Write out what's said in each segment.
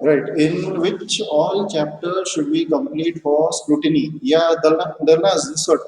Right. In which all chapters should we complete for scrutiny? Yeah, Dalnas, this sort.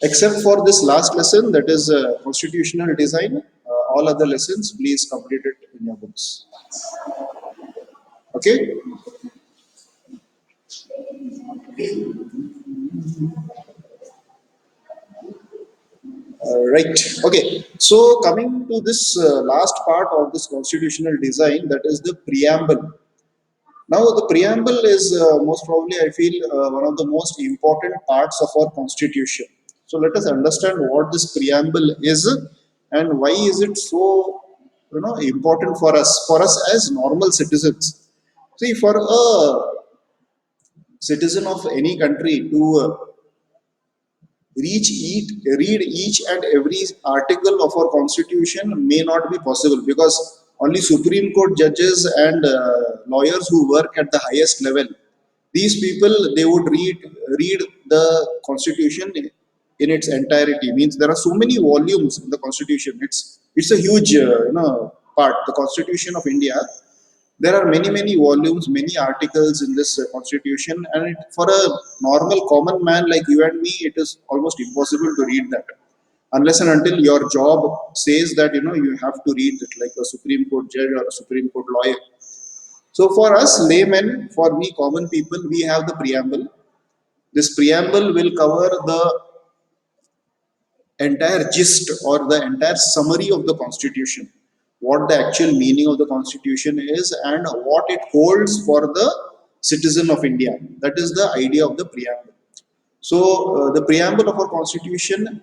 Except for this last lesson, that is constitutional design, all other lessons, please complete it in your books. Okay? Right. Okay. So, coming to this last part of this constitutional design, that is the preamble. Now, the preamble is most probably, I feel, one of the most important parts of our constitution. So, let us understand what this preamble is and why is it so, important for us as normal citizens. See, for a citizen of any country to read each and every article of our constitution may not be possible because only Supreme Court judges and lawyers who work at the highest level, these people they would read the constitution in its entirety. Means there are so many volumes in the constitution. It's a huge part. The Constitution of India, there are many volumes, many articles in this constitution, and for a normal common man like you and me, it is almost impossible to read that unless and until your job says that you have to read it like a Supreme Court judge or a Supreme Court lawyer. So for us laymen, for we common people, we have the preamble. This preamble will cover the entire gist or the entire summary of the constitution, what the actual meaning of the constitution is and what it holds for the citizen of India. That is the idea of the preamble. So the preamble of our constitution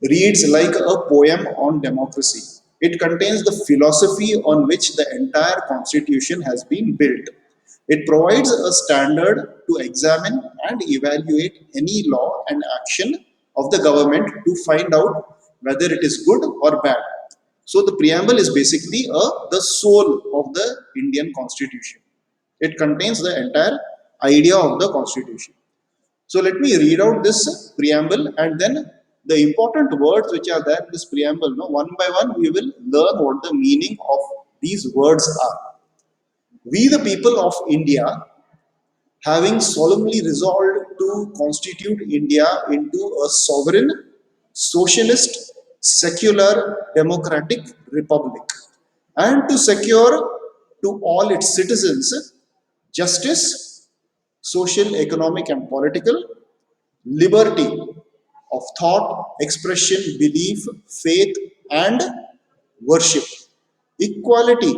reads like a poem on democracy. It contains the philosophy on which the entire constitution has been built. It provides a standard to examine and evaluate any law and action of the government to find out whether it is good or bad. So the preamble is basically the soul of the Indian constitution. It contains the entire idea of the constitution. So let me read out this preamble and then the important words which are there in this preamble. No, one by one, we will learn what the meaning of these words are. We, the people of India, having solemnly resolved to constitute India into a sovereign, socialist, secular, democratic republic, and to secure to all its citizens justice, social, economic, and political, liberty of thought, expression, belief, faith, and worship, equality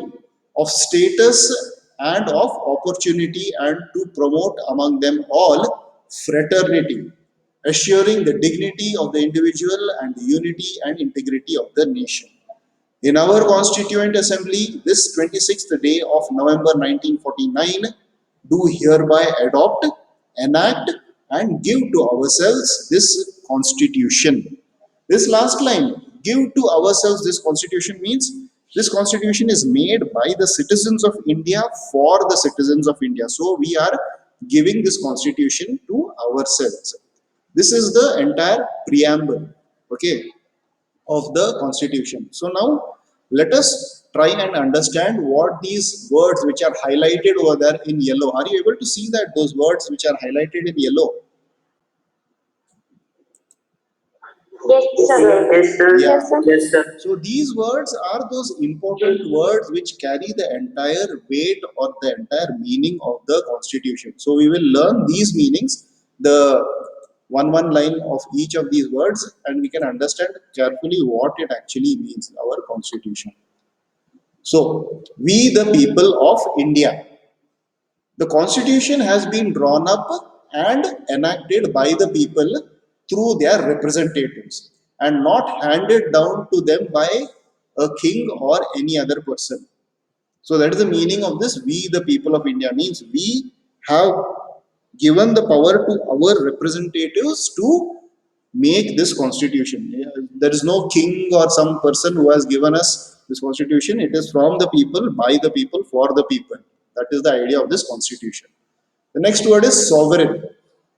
of status and of opportunity, and to promote among them all fraternity, assuring the dignity of the individual and the unity and integrity of the nation. In our Constituent Assembly, this 26th day of November 1949, do hereby adopt, enact, and give to ourselves this Constitution. This last line, give to ourselves this Constitution, means this Constitution is made by the citizens of India for the citizens of India. So we are giving this Constitution to ourselves. This is the entire preamble. Okay, of the constitution. So now let us try and understand what these words which are highlighted over there in yellow. Are you able to see that those words which are highlighted in yellow? Yes, sir. Yes, sir. Yes, Yeah. sir. Yes, sir. So these words are those important words which carry the entire weight or the entire meaning of the constitution. So we will learn these meanings, the one line of each of these words, and we can understand carefully what it actually means, our constitution. So, we the people of India. The constitution has been drawn up and enacted by the people through their representatives and not handed down to them by a king or any other person. So that is the meaning of this. We the people of India means we have given the power to our representatives to make this constitution. There is no king or some person who has given us this constitution. It is from the people, by the people, for the people. That is the idea of this constitution. The next word is sovereign.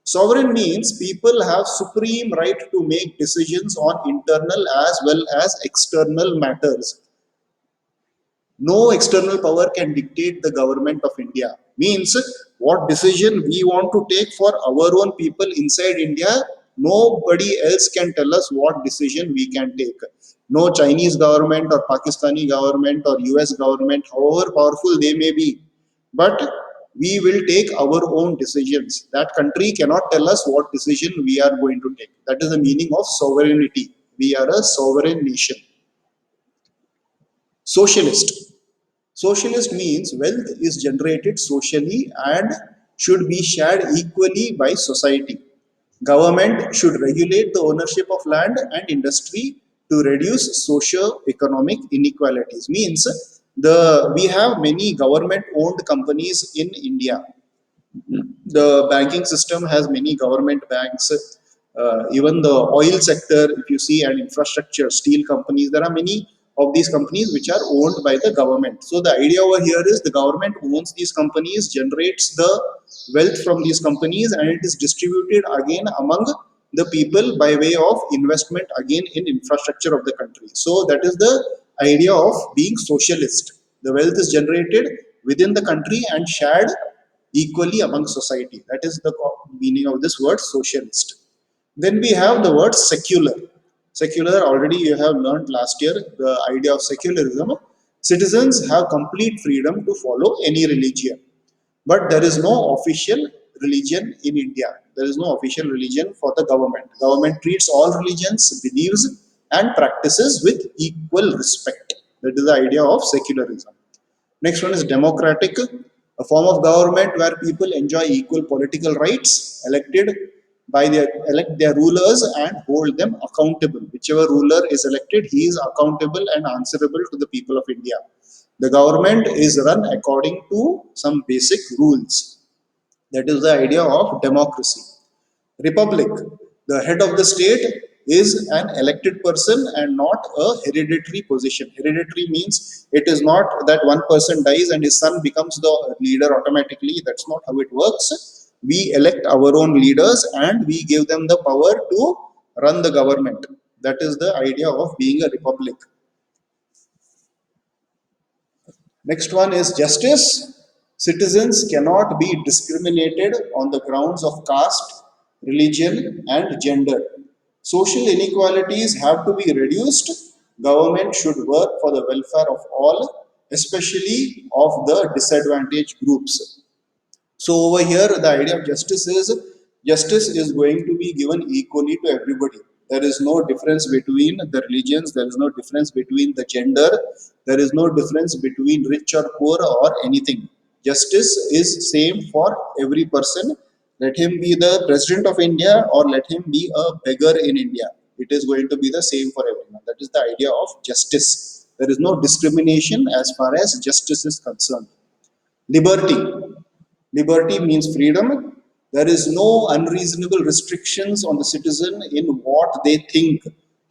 Sovereign means people have supreme right to make decisions on internal as well as external matters. No external power can dictate the government of India. Means what decision we want to take for our own people inside India, nobody else can tell us what decision we can take. No Chinese government or Pakistani government or US government, however powerful they may be, but we will take our own decisions. That country cannot tell us what decision we are going to take. That is the meaning of sovereignty. We are a sovereign nation. Socialist. Socialist means wealth is generated socially and should be shared equally by society. Government should regulate the ownership of land and industry to reduce socio-economic inequalities. Means we have many government-owned companies in India. The banking system has many government banks. Even the oil sector, if you see, and infrastructure, steel companies, there are many of these companies which are owned by the government. So the idea over here is the government owns these companies, generates the wealth from these companies, and it is distributed again among the people by way of investment again in infrastructure of the country. So that is the idea of being socialist. The wealth is generated within the country and shared equally among society. That is the meaning of this word socialist. Then we have the word secular. Secular, already you have learned last year the idea of secularism. Citizens have complete freedom to follow any religion, but there is no official religion in India. There is no official religion for the government. Government treats all religions, beliefs, and practices with equal respect. That is the idea of secularism. Next one is democratic, a form of government where people enjoy equal political rights, elect their rulers and hold them accountable. Whichever ruler is elected, he is accountable and answerable to the people of India. The government is run according to some basic rules. That is the idea of democracy. Republic. The head of the state is an elected person and not a hereditary position. Hereditary means it is not that one person dies and his son becomes the leader automatically. That's not how it works. We elect our own leaders and we give them the power to run the government. That is the idea of being a republic. Next one is justice. Citizens cannot be discriminated on the grounds of caste, religion, and gender. Social inequalities have to be reduced. Government should work for the welfare of all, especially of the disadvantaged groups. So over here, the idea of justice is going to be given equally to everybody. There is no difference between the religions. There is no difference between the gender. There is no difference between rich or poor or anything. Justice is same for every person. Let him be the president of India or let him be a beggar in India. It is going to be the same for everyone. That is the idea of justice. There is no discrimination as far as justice is concerned. Liberty. Liberty means freedom. There is no unreasonable restrictions on the citizen in what they think,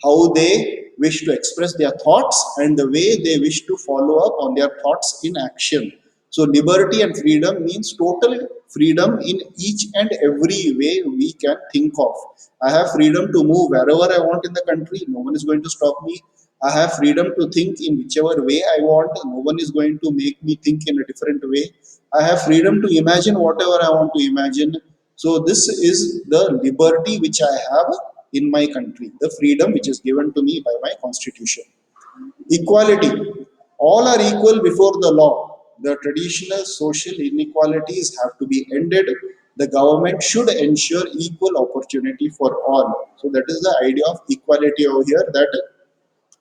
how they wish to express their thoughts, and the way they wish to follow up on their thoughts in action. So, liberty and freedom means total freedom in each and every way we can think of. I have freedom to move wherever I want in the country. No one is going to stop me. I have freedom to think in whichever way I want. No one is going to make me think in a different way. I have freedom to imagine whatever I want to imagine. So, this is the liberty which I have in my country, the freedom which is given to me by my constitution. Equality. All are equal before the law. The traditional social inequalities have to be ended. The government should ensure equal opportunity for all. So, that is the idea of equality over here, that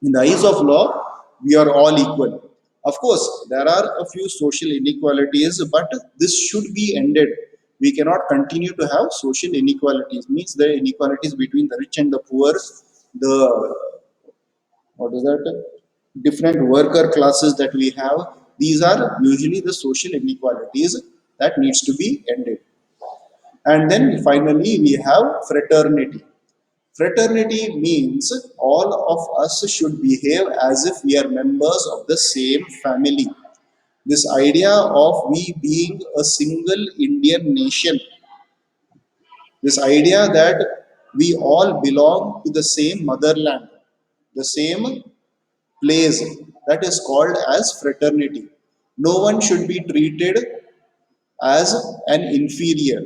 in the eyes of law, we are all equal. Of course, there are a few social inequalities, but this should be ended. We cannot continue to have social inequalities. Means the inequalities between the rich and the poor, the what is that? Different worker classes that we have. These are usually the social inequalities that needs to be ended. And then finally, we have fraternity. Fraternity means all of us should behave as if we are members of the same family. This idea of we being a single Indian nation, this idea that we all belong to the same motherland, the same place, that is called as fraternity. No one should be treated as an inferior.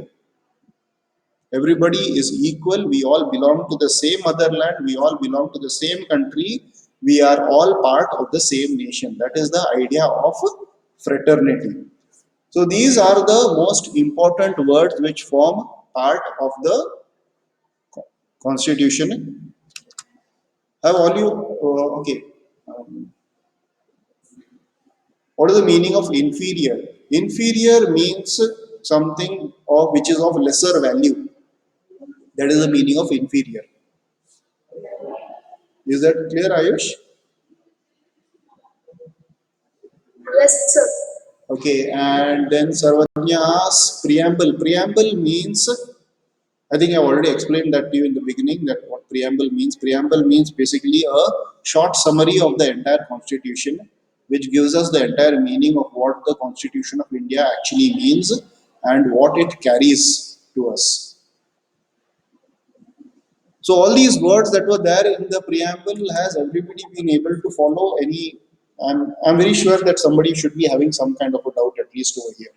Everybody is equal. We all belong to the same motherland. We all belong to the same country. We are all part of the same nation. That is the idea of fraternity. So these are the most important words which form part of the constitution. Have all you okay? Um, what is the meaning of inferior? Inferior means something of which is of lesser value. That is the meaning of inferior. Is that clear, Ayush? Yes, sir. Okay, and then Sarvanya asks preamble. Preamble means, I think I already explained that to you in the beginning that what preamble means. Preamble means basically a short summary of the entire constitution, which gives us the entire meaning of what the Constitution of India actually means and what it carries to us. So all these words that were there in the preamble, has everybody been able to follow any? I'm very sure that somebody should be having some kind of a doubt at least over here.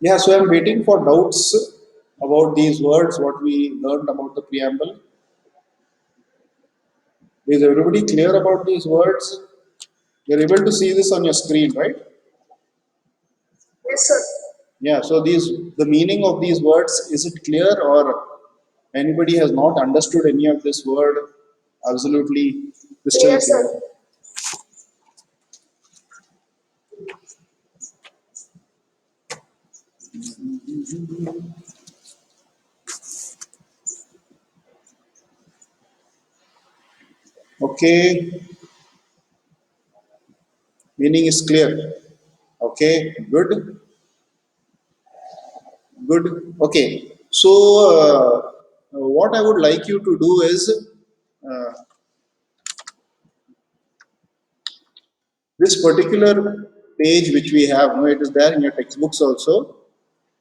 Yeah, so I'm waiting for doubts about these words, what we learned about the preamble. Is everybody clear about these words? You're able to see this on your screen, right? Yes, sir. Yeah, so these the meaning of these words, is it clear, or anybody has not understood any of this word absolutely crystal Yes, clear? sir. Okay, meaning is clear. Okay, good, good. Okay, so what I would like you to do is uh, this particular page which we have, no, it is there in your textbooks also.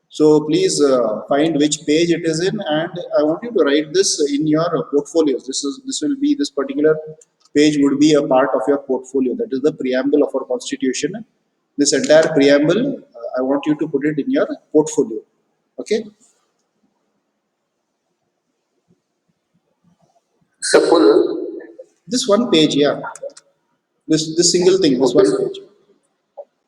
So please find which page it is in, and I want you to write this in your portfolios. This will be this particular page would be a part of your portfolio. That is the preamble of our constitution. This entire preamble, I want you to put it in your portfolio. Okay, So full. this one page, yeah. This single thing, this one page.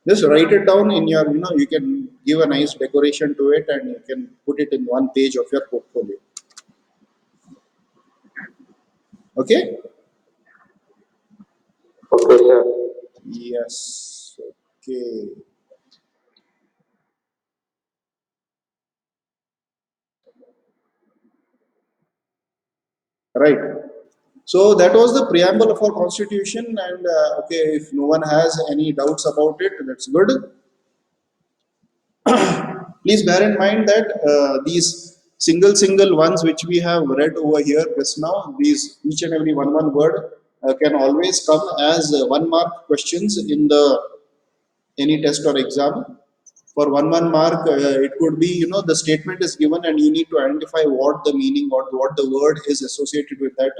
Just write it down in your, you can give a nice decoration to it and you can put it in one page of your portfolio. Okay? Okay, sir. Yes. Okay. Right. So that was the preamble of our constitution. And okay, if no one has any doubts about it, that's good. Please bear in mind that these single ones which we have read over here just now, these each and every one word can always come as 1 mark questions in the any test or exam. For one mark, it could be, the statement is given and you need to identify what the meaning or what the word is associated with that.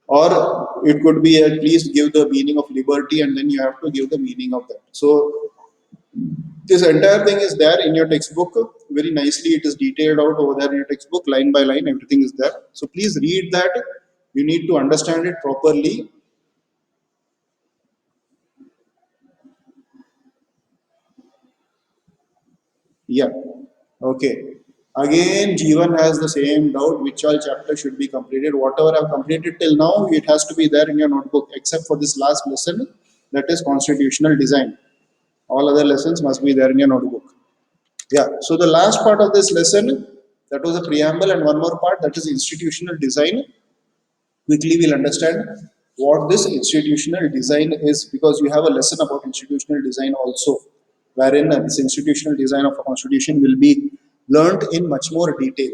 Or it could be at least give the meaning of liberty and then you have to give the meaning of that. So this entire thing is there in your textbook very nicely. It is detailed out over there in your textbook, line by line, everything is there. So please read that. You need to understand it properly. Yeah. Okay. Again, Jeevan has the same doubt which all chapter should be completed. Whatever I've completed till now, it has to be there in your notebook, except for this last lesson, that is constitutional design. All other lessons must be there in your notebook. Yeah. So the last part of this lesson, that was a preamble, and one more part, that is institutional design. Quickly we'll understand what this institutional design is, because you have a lesson about institutional design also, wherein this institutional design of a constitution will be learnt in much more detail.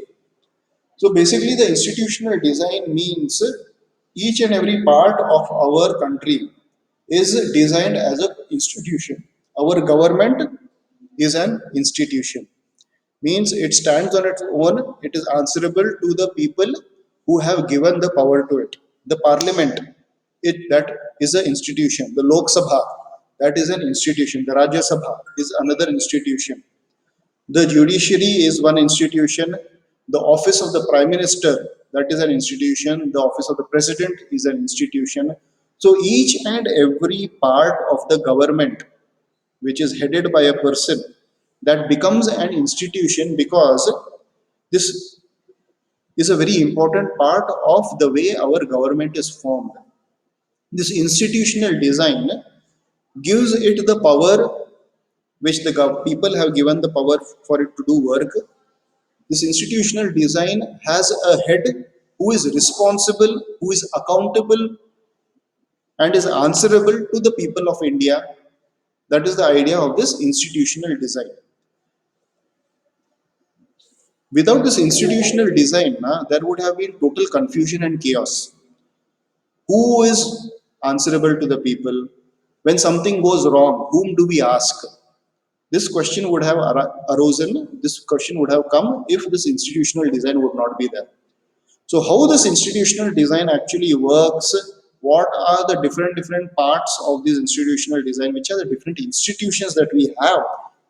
So basically the institutional design means each and every part of our country is designed as an institution. Our government is an institution, means it stands on its own. It is answerable to the people who have given the power to it. The parliament, that is an institution. The Lok Sabha, that is an institution. The Rajya Sabha is another institution. The judiciary is one institution. The office of the prime minister, that is an institution. The office of the president is an institution. So each and every part of the government which is headed by a person, that becomes an institution, because this is a very important part of the way our government is formed. This institutional design gives it the power which the people have given the power for it to do work. This institutional design has a head who is responsible, who is accountable, and is answerable to the people of India. That is the idea of this institutional design. Without this institutional design, there would have been total confusion and chaos. Who is answerable to the people? When something goes wrong, whom do we ask? This question would have arisen, this question would have come if this institutional design would not be there. So, how this institutional design actually works, what are the different parts of this institutional design, which are the different institutions that we have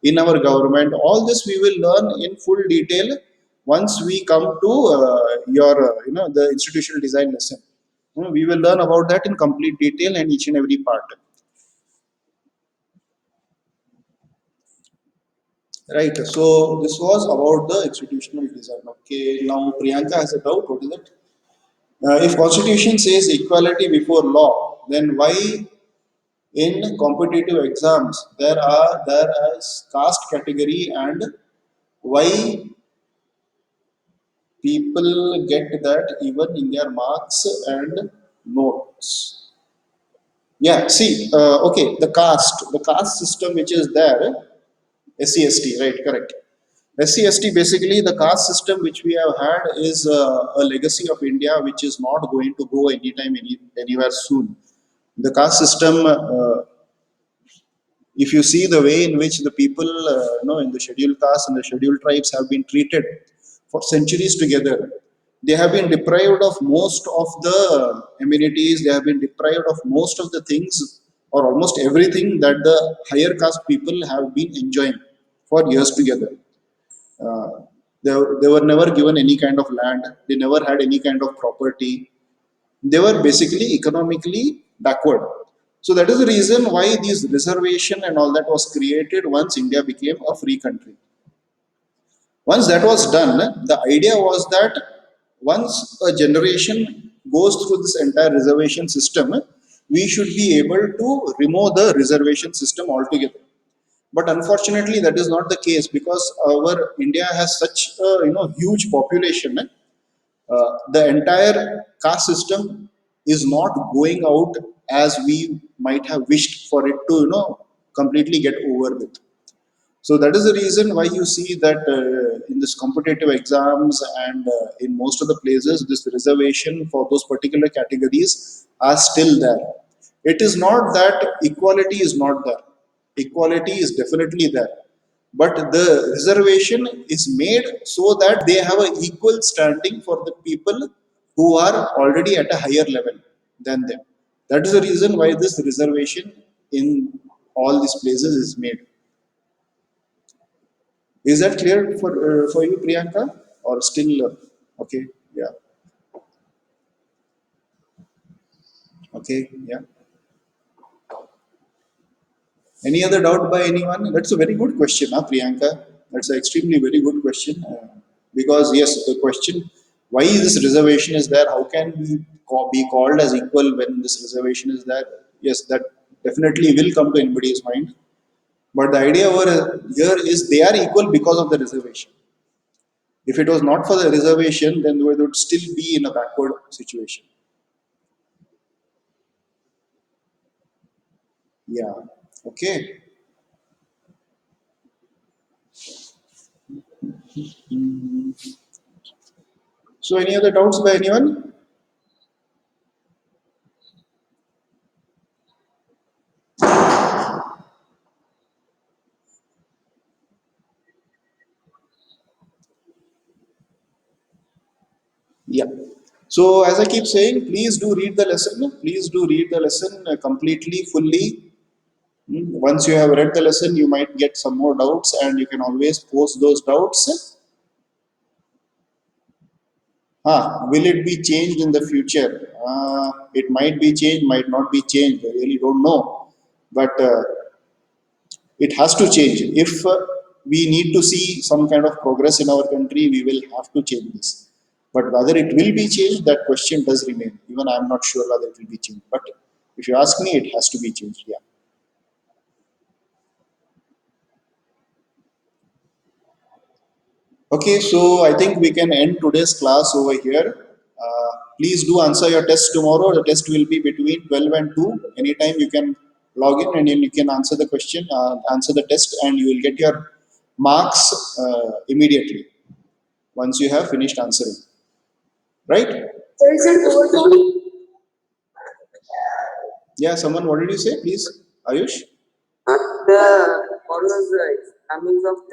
in our government, all this we will learn in full detail once we come to your, the institutional design lesson. We will learn about that in complete detail and each and every part. Right. So this was about the institutional design. Okay. Now Priyanka has a doubt. What is it? If Constitution says equality before law, then why in competitive exams there is caste category, and why people get that even in their marks and notes? Yeah. See. Okay. The caste system which is there, SCST, right? Correct. SCST, basically the caste system which we have had is a legacy of India, which is not going to go anytime anywhere soon. The caste system, if you see the way in which the people, in the scheduled castes and the scheduled tribes have been treated for centuries together, they have been deprived of most of the amenities. They have been deprived of most of the things, or almost everything that the higher caste people have been enjoying for years together. uh, they were never given any kind of land. They never had any kind of property. They were basically economically backward. So that is the reason why these reservation and all that was created once India became a free country. Once that was done, the idea was that once a generation goes through this entire reservation system, we should be able to remove the reservation system altogether. But unfortunately, that is not the case, because our India has such a huge population. The entire caste system is not going out as we might have wished for it to completely get over with. So that is the reason why you see that in this competitive exams and in most of the places, this reservation for those particular categories are still there. It is not that equality is not there. Equality is definitely there. But the reservation is made so that they have an equal standing for the people who are already at a higher level than them. That is the reason why this reservation in all these places is made. Is that clear for you, Priyanka, or still okay? Yeah. Okay. Yeah. Any other doubt by anyone? That's a very good question, Priyanka. That's an extremely very good question. Because yes, the question why this reservation is there? How can we be called as equal when this reservation is there? Yes, that definitely will come to anybody's mind. But the idea over here is they are equal because of the reservation. If it was not for the reservation, then they would still be in a backward situation. Yeah. Okay. So, any other doubts by anyone? Yeah. So as I keep saying, please do read the lesson. Please do read the lesson completely, fully. Once you have read the lesson, you might get some more doubts, and you can always post those doubts. Will it be changed in the future? It might be changed, might not be changed. I really don't know. But it has to change. If we need to see some kind of progress in our country, we will have to change this. But whether it will be changed, that question does remain. Even I am not sure whether it will be changed. But if you ask me, it has to be changed. Yeah. Okay, so I think we can end today's class over here. Please do answer your test tomorrow. The test will be between 12 and 2. Anytime you can log in and then you can answer the question, answer the test, and you will get your marks immediately once you have finished answering. Right? The result overall. Yeah, someone, what did you say? Please, Ayush? The what was the examples of